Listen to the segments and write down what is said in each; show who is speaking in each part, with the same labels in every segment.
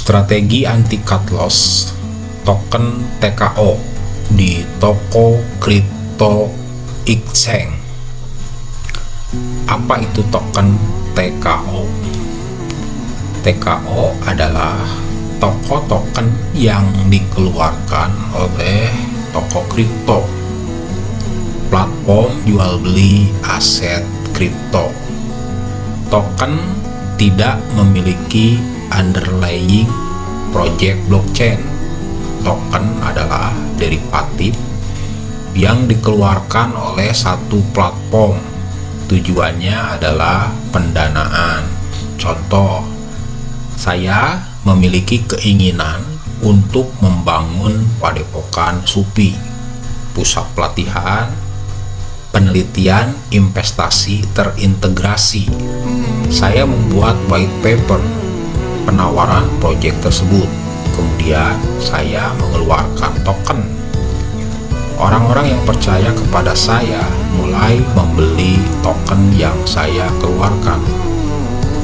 Speaker 1: Strategi anti cut loss token TKO di toko kripto exchange. Apa itu token TKO? TKO adalah toko token yang dikeluarkan oleh toko kripto, platform jual beli aset kripto. Token tidak memiliki underlying project blockchain. Token adalah derivatif yang dikeluarkan oleh satu platform. Tujuannya adalah pendanaan. Contoh, saya memiliki keinginan untuk membangun Padepokan Supi, pusat pelatihan, penelitian, investasi terintegrasi. Saya membuat white paper penawaran proyek tersebut. Kemudian saya mengeluarkan token. Orang-orang yang percaya kepada saya mulai membeli token yang saya keluarkan.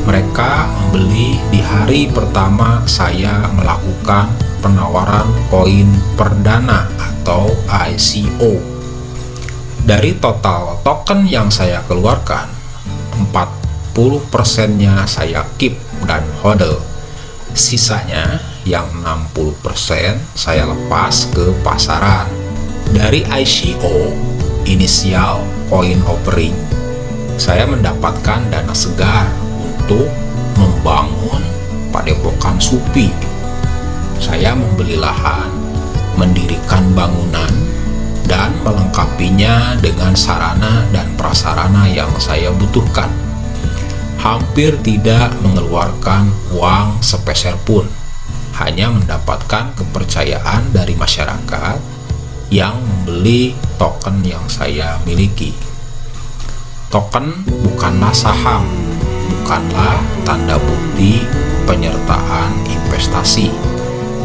Speaker 1: Mereka membeli di hari pertama saya melakukan penawaran koin perdana atau ICO. Dari total token yang saya keluarkan, 40%-nya saya keep dan hodl. Sisanya yang 60% saya lepas ke pasaran. Dari ICO, initial coin offering, saya mendapatkan dana segar untuk membangun Padepokan Supi. Saya membeli lahan, mendirikan bangunan, dan melengkapinya dengan sarana dan prasarana yang saya butuhkan. Hampir tidak mengeluarkan uang sepeser pun, hanya mendapatkan kepercayaan dari masyarakat yang membeli token yang saya miliki. Token bukanlah saham, bukanlah tanda bukti penyertaan investasi,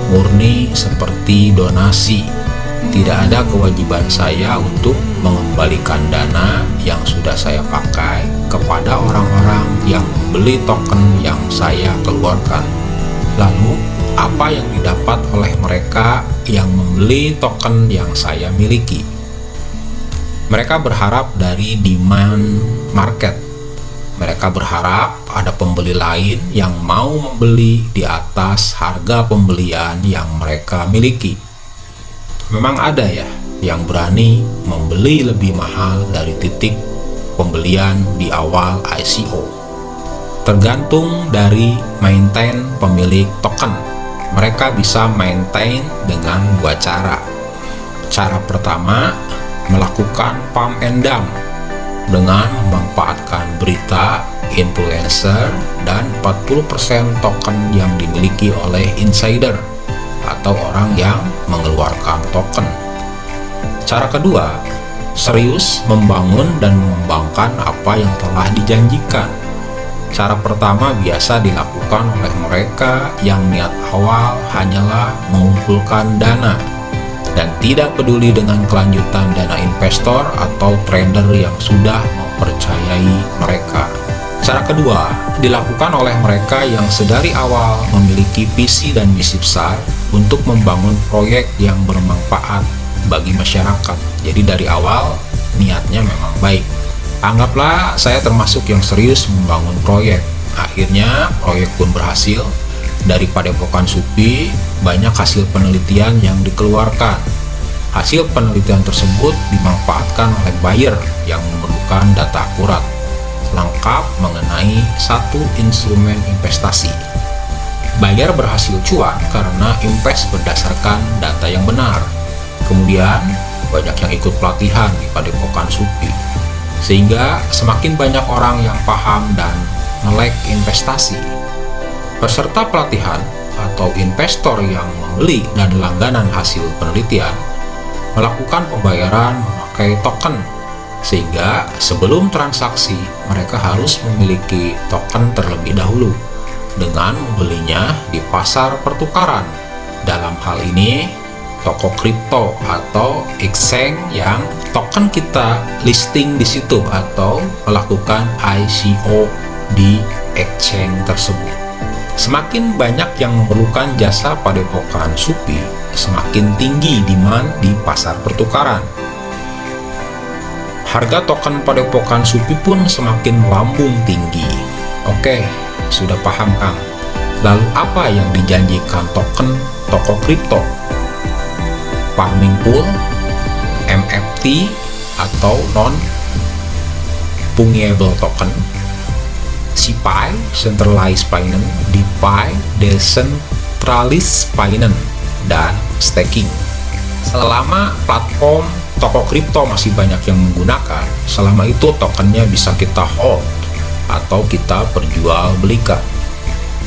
Speaker 1: murni seperti donasi. Tidak ada kewajiban saya untuk mengembalikan dana yang sudah saya pakai kepada orang-orang yang membeli token yang saya keluarkan. Lalu, apa yang didapat oleh mereka yang membeli token yang saya miliki? Mereka berharap dari demand market. Mereka berharap ada pembeli lain yang mau membeli di atas harga pembelian yang mereka miliki. Memang ada ya yang berani membeli lebih mahal dari titik pembelian di awal ICO. Tergantung dari maintain pemilik token. Mereka bisa maintain dengan dua cara. Cara pertama, melakukan pump and dump dengan memanfaatkan berita, influencer, dan 40% token yang dimiliki oleh insider atau orang yang mengeluarkan token. Cara kedua, serius membangun dan mengembangkan apa yang telah dijanjikan. Cara pertama biasa dilakukan oleh mereka yang niat awal hanyalah mengumpulkan dana dan tidak peduli dengan kelanjutan dana investor atau trader yang sudah mempercayai mereka. Cara kedua dilakukan oleh mereka yang sedari awal memiliki visi dan misi besar untuk membangun proyek yang bermanfaat bagi masyarakat. Jadi dari awal niatnya memang baik. Anggaplah saya termasuk yang serius membangun proyek. Akhirnya proyek pun berhasil. Dari Padepokan Supi banyak hasil penelitian yang dikeluarkan. Hasil penelitian tersebut dimanfaatkan oleh buyer yang memerlukan data akurat lengkap mengenai satu instrumen investasi. Buyer berhasil cuan karena invest berdasarkan data yang benar. Kemudian banyak yang ikut pelatihan di Padepokan Supi, sehingga semakin banyak orang yang paham dan melek investasi. Peserta pelatihan atau investor yang membeli dan langganan hasil penelitian melakukan pembayaran memakai token, sehingga sebelum transaksi mereka harus memiliki token terlebih dahulu dengan membelinya di pasar pertukaran. Dalam hal ini toko kripto atau exchange yang token kita listing di situ atau melakukan ICO di exchange tersebut. Semakin banyak yang memerlukan jasa padepokan SUPI, semakin tinggi demand di pasar pertukaran. Harga token padepokan SUPI pun semakin melambung tinggi. Oke, sudah paham Kang. Lalu apa yang dijanjikan token toko kripto? Farming pool, MFT atau non-fungible token, CeFi, Centralized Finance, DeFi, Decentralized Finance, dan staking. Selama platform toko kripto masih banyak yang menggunakan, selama itu tokennya bisa kita hold atau kita perjualbelikan.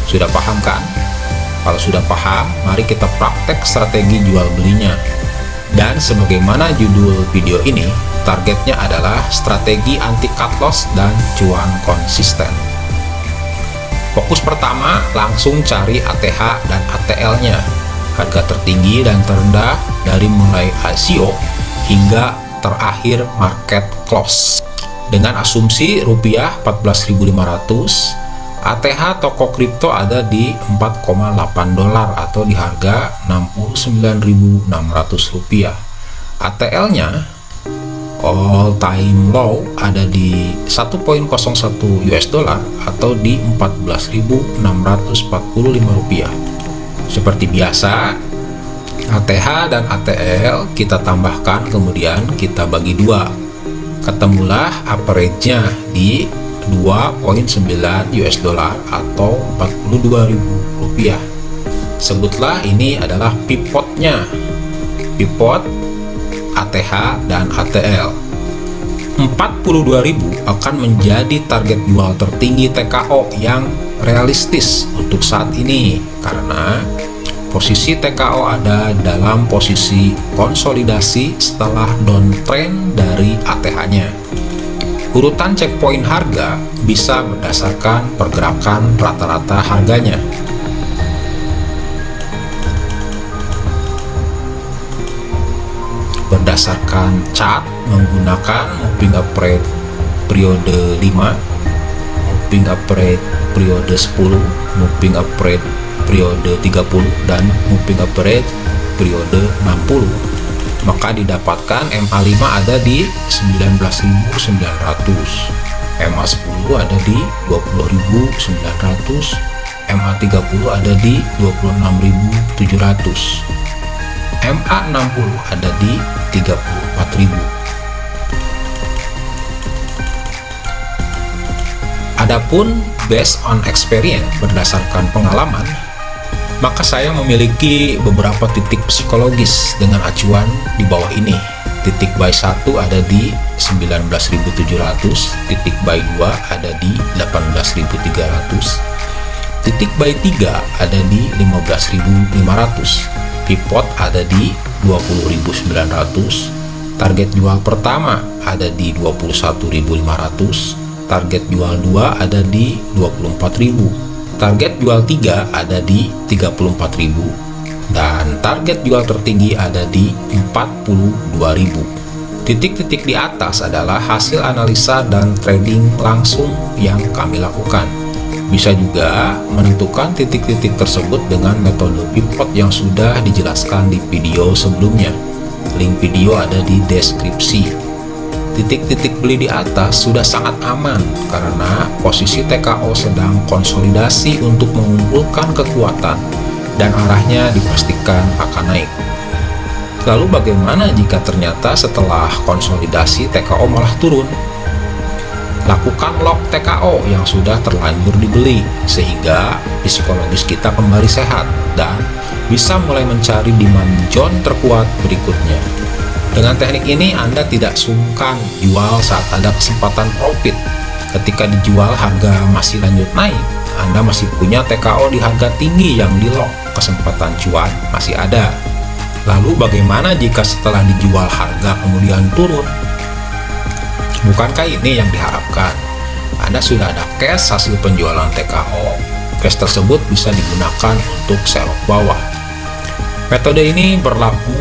Speaker 1: Sudah paham kan? Kalau sudah paham, mari kita praktek strategi jual belinya. Dan sebagaimana judul video ini, targetnya adalah strategi anti cut loss dan cuan konsisten. Fokus pertama, langsung cari ATH dan ATL-nya, harga tertinggi dan terendah dari mulai ICO hingga terakhir market close. Dengan asumsi rupiah 14.500, ATH toko kripto ada di 4,8 dolar atau di harga 69.600 rupiah. ATL-nya all time low ada di 1.01 US dollar atau di 14.645 rupiah. Seperti biasa, ATH dan ATL kita tambahkan, kemudian kita bagi dua. Ketemulah average-nya di 2.9 US dollar atau 42.000 rupiah. Sebutlah ini adalah pivotnya, pivot ATH dan ATL. 42.000 akan menjadi target jual tertinggi TKO yang realistis untuk saat ini, karena posisi TKO ada dalam posisi konsolidasi setelah downtrend dari ATH-nya. Urutan checkpoint harga bisa berdasarkan pergerakan rata-rata harganya. Berdasarkan chart menggunakan moving average periode 5, moving average periode 10, moving average periode 30, dan moving average periode 60. Maka didapatkan MA5 ada di 19.900, MA10 ada di 20.900, MA30 ada di 26.700, MA60 ada di 34.000. Adapun based on experience, berdasarkan pengalaman, maka saya memiliki beberapa titik psikologis dengan acuan di bawah ini. Titik buy 1 ada di 19.700, titik buy 2 ada di 18.300, titik buy 3 ada di 15.500, pivot ada di 20.900, target jual pertama ada di 21.500, target jual 2 ada di 24.000, target jual 3 ada di 34.000, dan target jual tertinggi ada di 42.000. Titik-titik di atas adalah hasil analisa dan trading langsung yang kami lakukan. Bisa juga menentukan titik-titik tersebut dengan metode pivot yang sudah dijelaskan di video sebelumnya. Link video ada di deskripsi. Titik-titik beli di atas sudah sangat aman karena posisi TKO sedang konsolidasi untuk mengumpulkan kekuatan dan arahnya dipastikan akan naik. Lalu bagaimana jika ternyata setelah konsolidasi TKO malah turun? Lakukan lock TKO yang sudah terlanjur dibeli sehingga psikologis kita kembali sehat dan bisa mulai mencari demand zone terkuat berikutnya. Dengan teknik ini Anda tidak sungkan jual saat ada kesempatan profit. Ketika dijual harga masih lanjut naik, Anda masih punya TKO di harga tinggi yang di lock, kesempatan cuan masih ada. Lalu bagaimana jika setelah dijual harga kemudian turun? Bukankah ini yang diharapkan? Anda sudah ada cash hasil penjualan TKO. Cash tersebut bisa digunakan untuk sell off bawah. Metode ini berlaku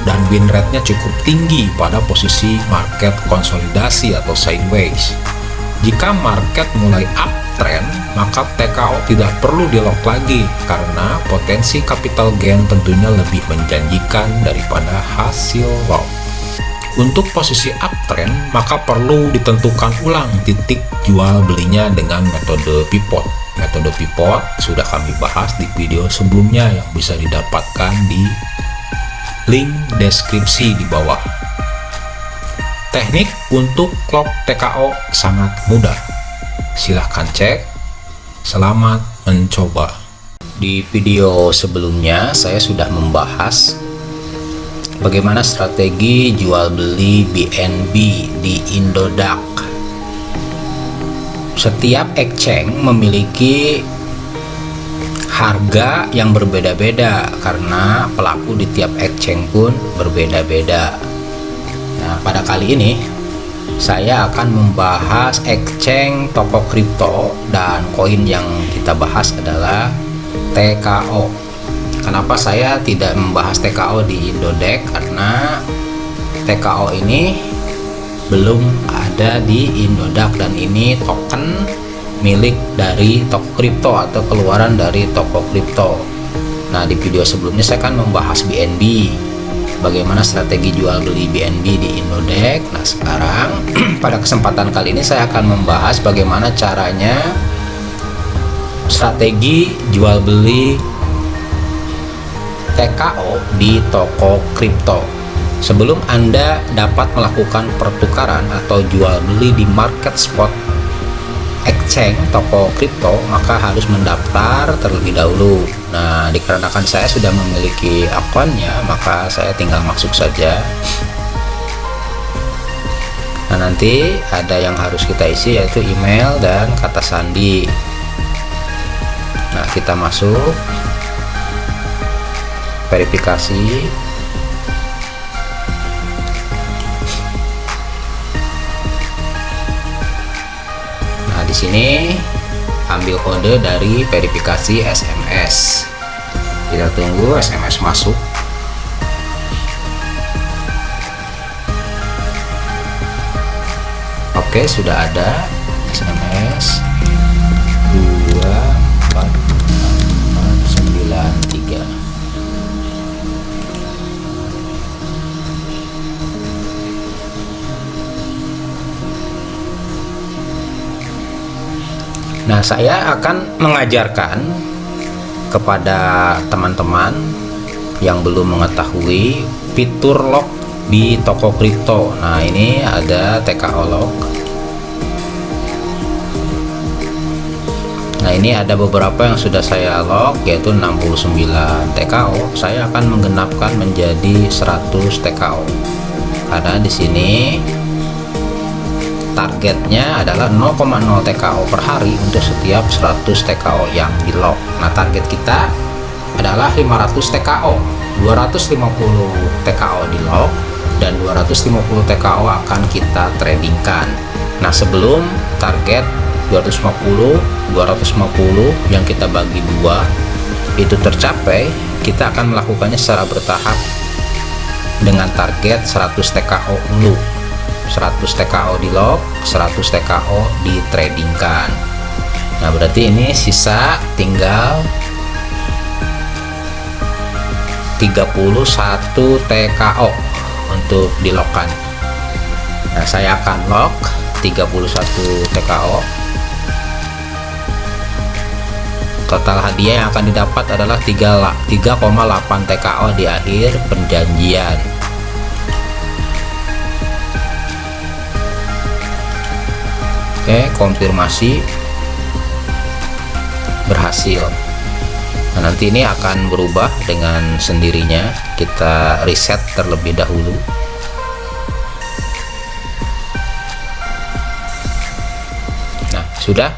Speaker 1: dan win rate-nya cukup tinggi pada posisi market konsolidasi atau sideways. Jika market mulai up uptrend, maka TKO tidak perlu di lock lagi karena potensi capital gain tentunya lebih menjanjikan daripada hasil lock. Untuk posisi uptrend, maka perlu ditentukan ulang titik jual belinya dengan metode pivot. Metode pivot sudah kami bahas di video sebelumnya yang bisa didapatkan di link deskripsi di bawah. Teknik untuk lock TKO sangat mudah. Silahkan cek. Selamat mencoba. Di video sebelumnya saya sudah membahas bagaimana strategi jual beli BNB di Indodax. Setiap exchange memiliki harga yang berbeda-beda karena pelaku di tiap exchange pun berbeda-beda. Nah, pada kali ini saya akan membahas exchange toko kripto, dan koin yang kita bahas adalah TKO. Kenapa saya tidak membahas TKO di Indodax? Karena TKO ini belum ada di Indodax dan ini token milik dari toko kripto atau keluaran dari toko kripto. Nah, di video sebelumnya saya akan membahas BNB, bagaimana strategi jual beli BNB di Indodax. Nah, sekarang pada kesempatan kali ini saya akan membahas bagaimana caranya strategi jual beli TKO di toko kripto. Sebelum Anda dapat melakukan pertukaran atau jual beli di market spot exchange toko kripto, maka harus mendaftar terlebih dahulu. Nah, dikarenakan saya sudah memiliki akunnya, maka saya tinggal masuk saja. Nah, nanti ada yang harus kita isi yaitu email dan kata sandi. Nah, kita masuk, verifikasi. Di sini ambil kode dari verifikasi SMS. Kita tunggu SMS masuk. Oke, sudah ada SMS 24493. Nah, saya akan mengajarkan kepada teman-teman yang belum mengetahui fitur lock di toko kripto. Nah, ini ada TKO lock. Nah, ini ada beberapa yang sudah saya lock, yaitu 69 TKO. Saya akan menggenapkan menjadi 100 TKO. Karena di sini targetnya adalah 0,0 TKO per hari untuk setiap 100 TKO yang di lock. Nah, target kita adalah 500 TKO, 250 TKO di lock, dan 250 TKO akan kita tradingkan. Nah, sebelum target 250 yang kita bagi dua itu tercapai, kita akan melakukannya secara bertahap dengan target 100 TKO dulu. 100 TKO di lock, 100 TKO ditradingkan. Nah, berarti ini sisa tinggal 31 TKO untuk di lock-kan. Nah, saya akan lock 31 TKO. Total hadiah yang akan didapat adalah 3,8 TKO di akhir perjanjian. Oke, konfirmasi berhasil. Nah, nanti ini akan berubah dengan sendirinya. Kita reset terlebih dahulu. Nah, sudah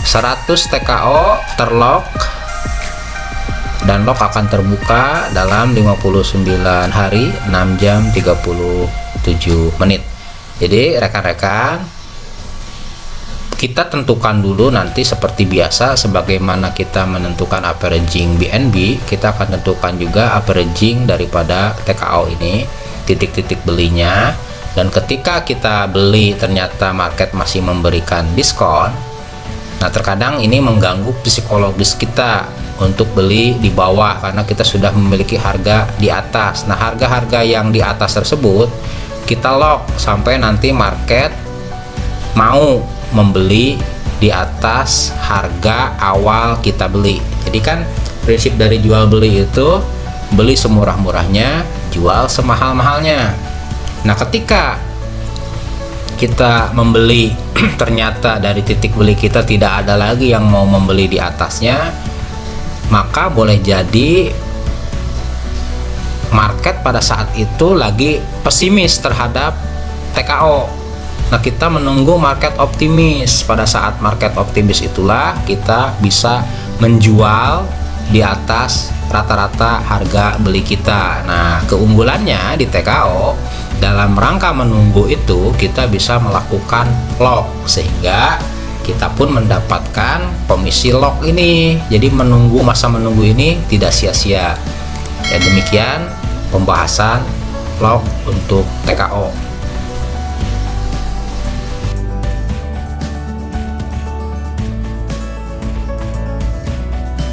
Speaker 1: 100 TKO terlock, dan lock akan terbuka dalam 59 hari 6 jam 37 menit. Jadi rekan-rekan, kita tentukan dulu nanti seperti biasa, sebagaimana kita menentukan averaging BNB, kita akan tentukan juga averaging daripada TKO ini, titik-titik belinya. Dan ketika kita beli ternyata market masih memberikan diskon, Nah, terkadang ini mengganggu psikologis kita untuk beli di bawah karena kita sudah memiliki harga di atas. Nah, harga-harga yang di atas tersebut kita lock sampai nanti market mau membeli di atas harga awal kita beli. Jadi kan prinsip dari jual beli itu beli semurah-murahnya, jual semahal-mahalnya. Nah, ketika kita membeli ternyata dari titik beli kita tidak ada lagi yang mau membeli di atasnya, maka boleh jadi market pada saat itu lagi pesimis terhadap TKO. Nah, kita menunggu market optimis. Pada saat market optimis itulah kita bisa menjual di atas rata-rata harga beli kita. Nah, keunggulannya di TKO, dalam rangka menunggu itu kita bisa melakukan lock sehingga kita pun mendapatkan komisi lock ini. Jadi masa menunggu ini tidak sia-sia. Ya, demikian pembahasan lock untuk TKO.